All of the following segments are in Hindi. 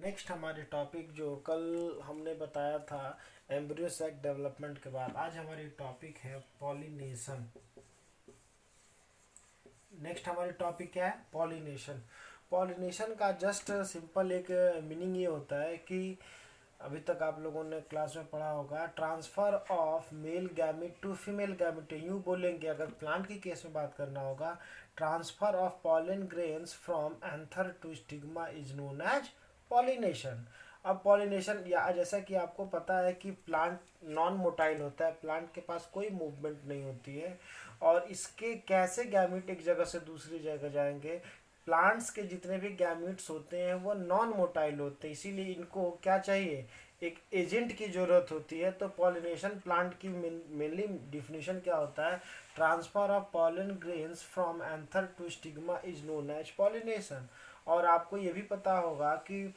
नेक्स्ट हमारे टॉपिक जो कल हमने बताया था एम्ब्रियो सैक डेवलपमेंट के बाद, आज हमारी टॉपिक है पॉलिनेशन। नेक्स्ट हमारी टॉपिक क्या है? पॉलिनेशन। पॉलिनेशन का जस्ट सिंपल एक मीनिंग ये होता है कि अभी तक आप लोगों ने क्लास में पढ़ा होगा, transfer of male gamete to female gamete. यूँ बोलेंगे अगर प्लांट की केस में बात करना होगा, transfer of pollen grains from anther to stigma is known as pollination. अब पॉलिनेशन या जैसा कि आपको पता है कि प्लांट नॉन मोटाइल होता है, प्लांट के पास कोई मूवमेंट नहीं होती है, और इसके कैसे गैमिट एक जगह से दूसरी जगह जाएंगे। प्लांट्स के जितने भी गैमिट्स होते हैं वो नॉन मोटाइल होते हैं, इसीलिए इनको क्या चाहिए? एक एजेंट की ज़रूरत होती है। तो पॉलिनेशन प्लांट की मेनली डिफिनीशन क्या होता है? Transfer of pollen grains from anther to stigma is known as pollination. और आपको ये भी पता होगा कि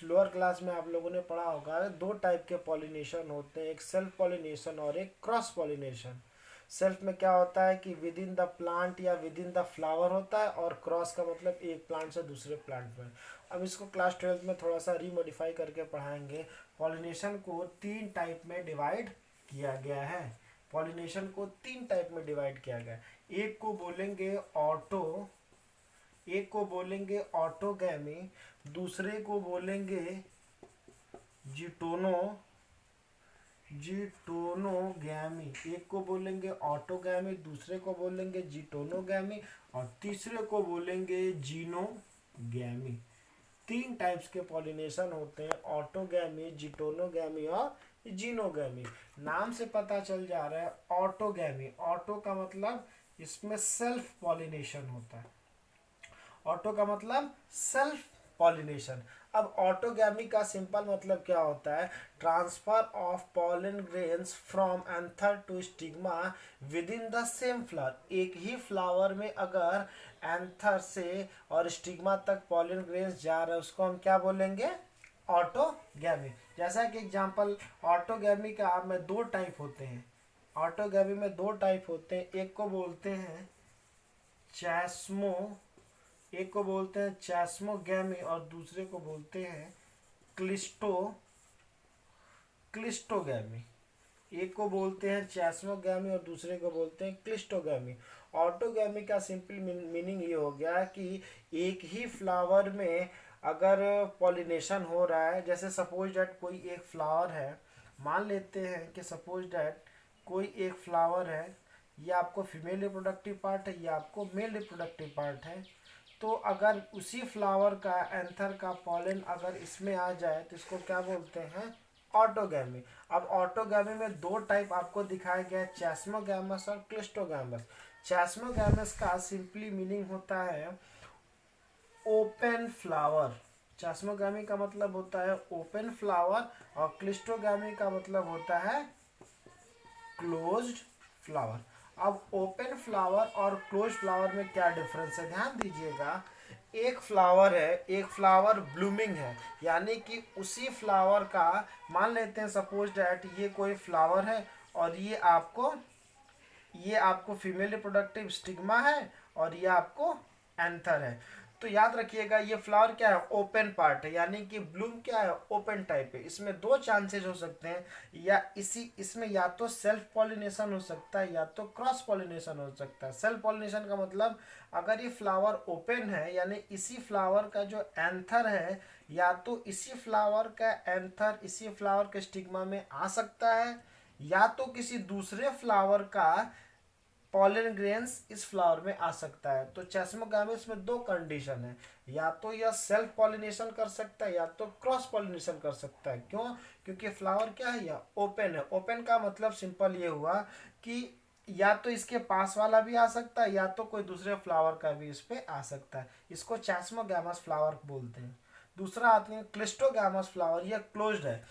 लोअर क्लास में आप लोगों ने पढ़ा होगा, दो टाइप के पॉलिनेशन होते हैं, एक सेल्फ पॉलिनेशन और एक क्रॉस पॉलिनेशन। सेल्फ में क्या होता है कि विद इन द प्लांट या विद इन द फ्लावर होता है, और क्रॉस का मतलब एक प्लांट से दूसरे प्लांट में। अब इसको क्लास 12 में थोड़ा सा रीमोडिफाई करके पढ़ाएंगे। पॉलिनेशन को तीन टाइप में डिवाइड किया गया है। पॉलिनेशन को तीन टाइप में डिवाइड किया गया है। एक को बोलेंगे ऑटो, एक को बोलेंगे ऑटोगैमी, दूसरे को बोलेंगे जिटोनो जिटोनोगैमी। एक को बोलेंगे ऑटोगैमी, दूसरे को बोलेंगे जिटोनोगैमी, और तीसरे को बोलेंगे जीनोगैमी। तीन टाइप्स के पॉलिनेशन होते हैं, ऑटोगैमी, जिटोनोगैमी और जीनोगैमी। नाम से पता चल जा रहा है ऑटोगैमी, ऑटो का मतलब इसमें सेल्फ पॉलिनेशन होता है। ऑटो का मतलब सेल्फ पॉलिनेशन। अब ऑटोगैमी का सिंपल मतलब क्या होता है? Transfer of pollen grains from anther to stigma within the same flower. एक ही फ्लावर में अगर एंथर से और स्टिग्मा तक पॉलन ग्रेन्स जा रहे हैं, उसको हम क्या बोलेंगे? ऑटोगैमी। जैसा कि एग्जांपल, ऑटोगैमी का में दो टाइप होते हैं। ऑटोगैमी में दो टाइप होते हैं, एक को बोलते हैं चैस्मो, एक को बोलते हैं चैस्मोगैमी, और दूसरे को बोलते हैं क्लिस्टोगैमी। एक को बोलते हैं चैस्मोगैमी और दूसरे को बोलते हैं क्लिस्टोगैमी। ऑटोगैमी का सिंपल मीनिंग ये हो गया कि एक ही फ्लावर में अगर पॉलिनेशन हो रहा है, जैसे सपोज डैट कोई एक फ्लावर है, मान लेते हैं कि सपोज डैट कोई एक फ्लावर है, ये आपको फीमेल रिप्रोडक्टिव पार्ट है, ये आपको मेल रिप्रोडक्टिव पार्ट है। तो अगर उसी फ्लावर का एंथर का पॉलन अगर इसमें आ जाए तो इसको क्या बोलते हैं? ऑटोगैमी। अब ऑटोगैमी में दो टाइप आपको दिखाया गया है, चैस्मोगैमस और क्लिस्टोगैमस। चैस्मोगैमस का सिंपली मीनिंग होता है ओपन फ्लावर। चैस्मोगैमी का मतलब होता है ओपन फ्लावर, और क्लिस्टोगैमी का मतलब होता है क्लोज्ड फ्लावर। अब ओपन फ्लावर और क्लोज फ्लावर में क्या डिफरेंस है, ध्यान दीजिएगा। एक फ्लावर है, एक फ्लावर ब्लूमिंग है, यानी कि उसी फ्लावर का, मान लेते हैं सपोज डैट ये कोई फ्लावर है, और ये आपको फीमेल रिप्रोडक्टिव स्टिग्मा है, और ये आपको एंथर है। तो याद रखिएगा, ये फ्लावर क्या है? ओपन पार्ट है, यानी कि ब्लूम क्या है? ओपन टाइप है। इसमें दो चांसेस हो सकते हैं, या इसमें या तो सेल्फ पॉलिनेशन हो सकता है या तो क्रॉस पॉलिनेशन हो सकता है। सेल्फ पॉलिनेशन का मतलब, अगर ये फ्लावर ओपन है यानी इसी फ्लावर का जो एंथर है, या तो इसी फ्लावर का एंथर इसी फ्लावर के स्टिग्मा में आ सकता है, या तो किसी दूसरे फ्लावर का पॉलन ग्रेन्स इस फ्लावर में आ सकता है। तो चैस्मोगैमिस में दो कंडीशन है, या तो यह सेल्फ पॉलिनेशन कर सकता है या तो क्रॉस पॉलिनेशन कर सकता है। क्यों? क्योंकि फ्लावर क्या है? यह ओपन है। ओपन का मतलब सिंपल ये हुआ कि या तो इसके पास वाला भी आ सकता है, या तो कोई दूसरे फ्लावर का भी इस पे आ सकता है। इसको चैस्मोगैमस फ्लावर बोलते हैं। दूसरा आते हैं क्लिस्टोगैमस फ्लावर, यह क्लोज्ड है,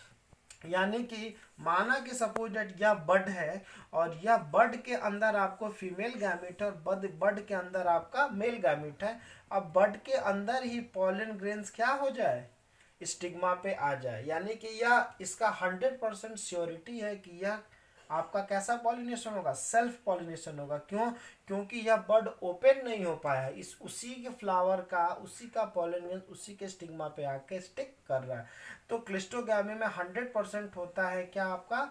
यानी कि माना कि सपोज डेट यह बड है, और यह बड के अंदर आपको फीमेल गैमिट है, और बड के अंदर आपका मेल गैमिट है। अब बड के अंदर ही पॉलन ग्रेन्स क्या हो जाए? स्टिग्मा पे आ जाए, यानी कि यह इसका 100% श्योरिटी है कि यह आपका कैसा पॉलिनेशन होगा, सेल्फ पॉलिनेशन होगा। क्यों? क्योंकि यह बड ओपन नहीं हो पाया, इस उसी के फ्लावर का, उसी का पॉलिनेशन उसी के स्टिग्मा पे आके स्टिक कर रहा है। तो क्लिस्टोगैमी में 100% होता है क्या, आपका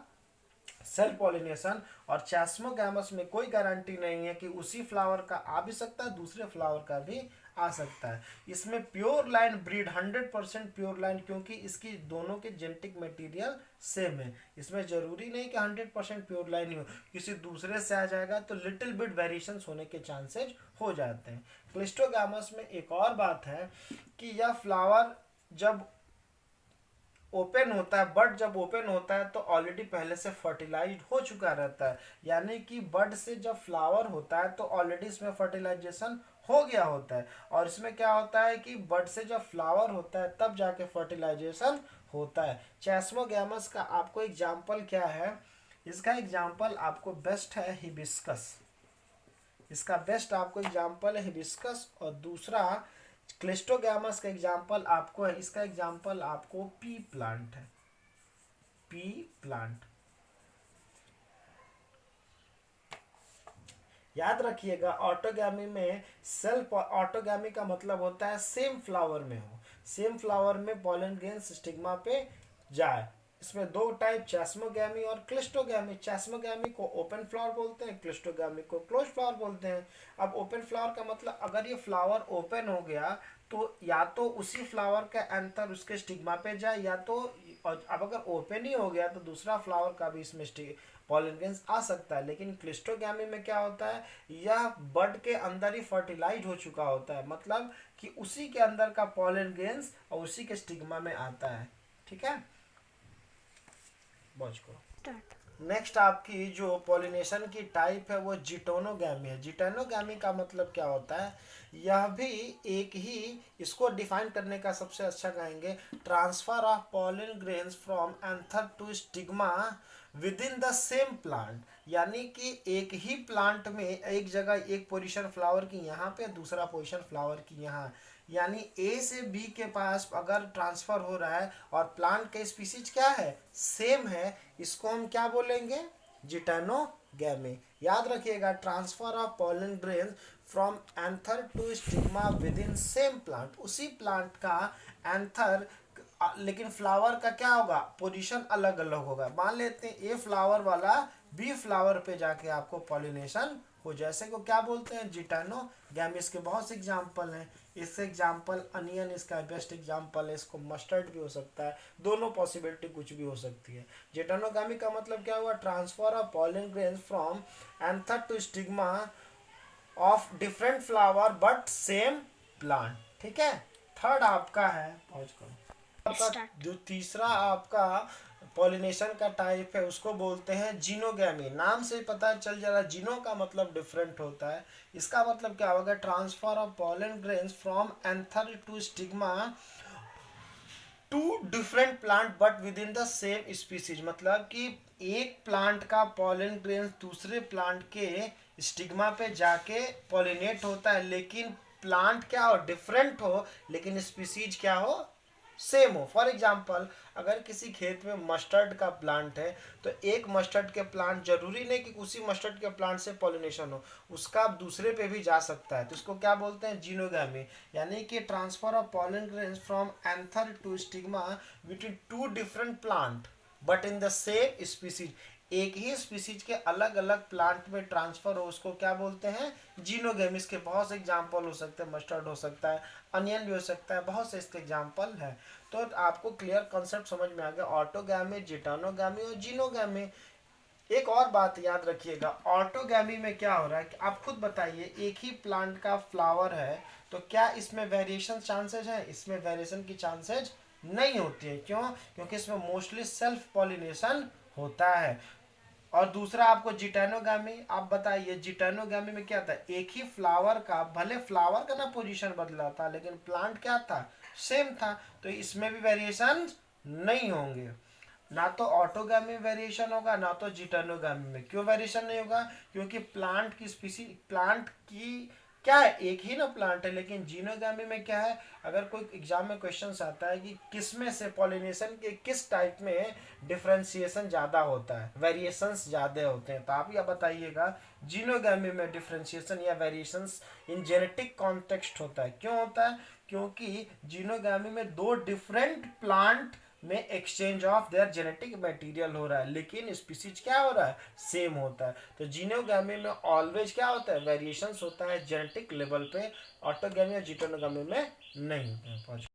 सेल्फ पॉलिनेशन। और चैस्मोगैमस में कोई गारंटी नहीं है कि उसी फ्लावर का आ भी सकता है, दूसरे फ्लावर का भी आ सकता है। इसमें pure line breed, 100% pure line, क्योंकि इसकी दोनों के जेनेटिक मटेरियल सेम है। इसमें जरूरी नहीं कि 100% प्योर लाइन ही हो, किसी दूसरे से आ जाएगा तो लिटिल बिट वेरिएशन होने के चांसेज हो जाते हैं। क्लिस्टोगैमस में एक और बात है कि यह फ्लावर जब ओपन होता है, बड जब ओपन होता है तो ऑलरेडी पहले से फर्टिलाइज्ड हो चुका रहता है। यानी कि बड से जब फ्लावर होता है तो ऑलरेडी इसमें फर्टिलाइजेशन हो गया होता है। और इसमें क्या होता है कि बड से जब फ्लावर होता है तब जाके फर्टिलाइजेशन होता है। चैस्मोगैमस का आपको एग्जाम्पल क्या है, इसका एग्जाम्पल आपको बेस्ट है हिबिस्कस। इसका बेस्ट आपको एग्जाम्पल है हिबिस्कस। और दूसरा क्लिस्टोगैमस का एग्जाम्पल आपको है, इसका एग्जाम्पल आपको पी प्लांट है, पी प्लांट। याद रखिएगा ऑटोगैमी में सेल्फ ऑटोगैमी का मतलब होता है सेम फ्लावर में हो, सेम फ्लावर में पॉलन ग्रेन्स स्टिग्मा पे जाए। इसमें दो टाइप, चैस्मोगैमी और क्लिस्टोगैमी। चैस्मोगैमी को ओपन फ्लावर बोलते हैं, क्लिस्टोगैमी को क्लोज फ्लावर बोलते हैं। अब ओपन फ्लावर का मतलब अगर ये फ्लावर ओपन हो गया तो या तो उसी फ्लावर का एंथर उसके स्टिग्मा पे जाए, या तो अब अगर ओपन ही हो गया तो दूसरा फ्लावर का भी इसमें पॉलन ग्रेन्स आ सकता है। लेकिन क्लिस्टोगैमी में क्या होता है, यह बड के अंदर ही फर्टिलाइज हो चुका होता है, मतलब कि उसी के अंदर का पॉलन ग्रेन्स और उसी के स्टिग्मा में आता है। ठीक है, वॉच करो। नेक्स्ट आपकी जो पॉलिनेशन की टाइप है वो जिटोनोगैमी है। जिटोनोगैमी का मतलब क्या होता है, यह भी एक ही, इसको डिफाइन करने का सबसे अच्छा कहेंगे transfer of pollen grains from anther to stigma within the same plant. यानी कि एक ही प्लांट में एक जगह एक पोजीशन फ्लावर की यहाँ पे, दूसरा पोजीशन फ्लावर की यहाँ, यानी ए से बी के पास अगर ट्रांसफर हो रहा है और प्लांट का स्पीसीज क्या है, सेम है, इसको हम क्या बोलेंगे, जिटोनोगैमी। याद रखिएगा transfer of pollen grains from anther to stigma within same plant, उसी प्लांट का एंथर, लेकिन फ्लावर का क्या होगा, पोजीशन अलग अलग होगा। मान लेते हैं ए फ्लावर वाला बी फ्लावर पे जाके आपको पॉलिनेशन हो, जैसे को क्या बोलते हैं, जिटोनोगैमी। इसके बहुत से एग्जाम्पल हैं। इससे एग्जाम्पल अनियन इसका बेस्ट एग्जाम्पल है, इसको मस्टर्ड भी हो सकता है, दोनों पॉसिबिलिटी कुछ भी हो सकती है। जिटोनोगैमी का मतलब क्या हुआ, transfer of pollen grains from anther to stigma of different flower but same plant. ठीक है, थर्ड आपका है, पॉज करो, जो तीसरा आपका पॉलिनेशन का टाइप है उसको बोलते हैं जीनोगैमी। नाम से पता चल जा रहा है, जीनो का मतलब डिफरेंट होता है। इसका मतलब क्या होगा, transfer of pollen grains from anther to stigma to different plant but within the same species. मतलब कि एक प्लांट का पॉलन ग्रेन्स दूसरे प्लांट के स्टिग्मा पे जाके पॉलिनेट होता है, लेकिन प्लांट क्या हो, डिफरेंट हो, लेकिन स्पीसीज क्या हो, सेम हो। फॉर एग्जाम्पल अगर किसी खेत में मस्टर्ड का प्लांट है तो एक मस्टर्ड के प्लांट, जरूरी नहीं कि उसी मस्टर्ड के प्लांट से पॉलिनेशन हो, उसका दूसरे पे भी जा सकता है, तो इसको क्या बोलते हैं, जीनोगैमी। यानी कि transfer of pollen grains from anther to stigma between two different plant but in the same species. एक ही स्पीसीज के अलग अलग प्लांट में ट्रांसफर हो, उसको क्या बोलते हैं, जीनोगैमी। इसके बहुत से एग्जाम्पल हो सकते हैं, मस्टर्ड हो सकता है, अनियन भी हो सकता है, बहुत से इसके एग्जाम्पल है। तो आपको क्लियर कॉन्सेप्ट समझ में आ गया, ऑटोगैमी, जिटोनोगैमी और जीनोगैमी। एक और बात याद रखिएगा, ऑटोगैमी में क्या हो रहा है कि आप खुद बताइए, एक ही प्लांट का फ्लावर है तो क्या इसमें वेरिएशन चांसेज है, इसमें वेरिएशन की चांसेज नहीं होती है। क्यों? क्योंकि इसमें मोस्टली सेल्फ पॉलिनेशन होता है। और दूसरा आपको जिटोनोगैमी, आप बताइए जिटोनोगैमी में क्या था, एक ही फ्लावर का, भले फ्लावर का ना पोजीशन बदला था लेकिन प्लांट क्या था, सेम था, तो इसमें भी वेरिएशन नहीं होंगे। ना तो ऑटोगैमी में वेरिएशन होगा ना तो जिटोनोगैमी में। क्यों वेरिएशन नहीं होगा, क्योंकि प्लांट की स्पीसीज, प्लांट की क्या है, एक ही ना प्लांट है। लेकिन जीनोगामी में क्या है, अगर कोई एग्जाम में क्वेश्चन आता है कि किस में से पॉलिनेशन के किस टाइप में डिफ्रेंशिएशन ज़्यादा होता है, वेरिएशंस ज़्यादा होते हैं, तो आप यह बताइएगा जीनोगामी में डिफ्रेंशिएशन या वेरिएशंस इन जेनेटिक कॉन्टेक्स्ट होता है। क्यों होता है? क्योंकि जीनोगामी में दो डिफरेंट प्लांट में exchange of their genetic material हो रहा है, लेकिन स्पीसीज क्या हो रहा है, सेम होता है। तो जीनोगामी में ऑलवेज क्या होता है, वेरिएशंस होता है जेनेटिक लेवल पे। ऑटोगामी और जीटोनोगामी में नहीं होता है।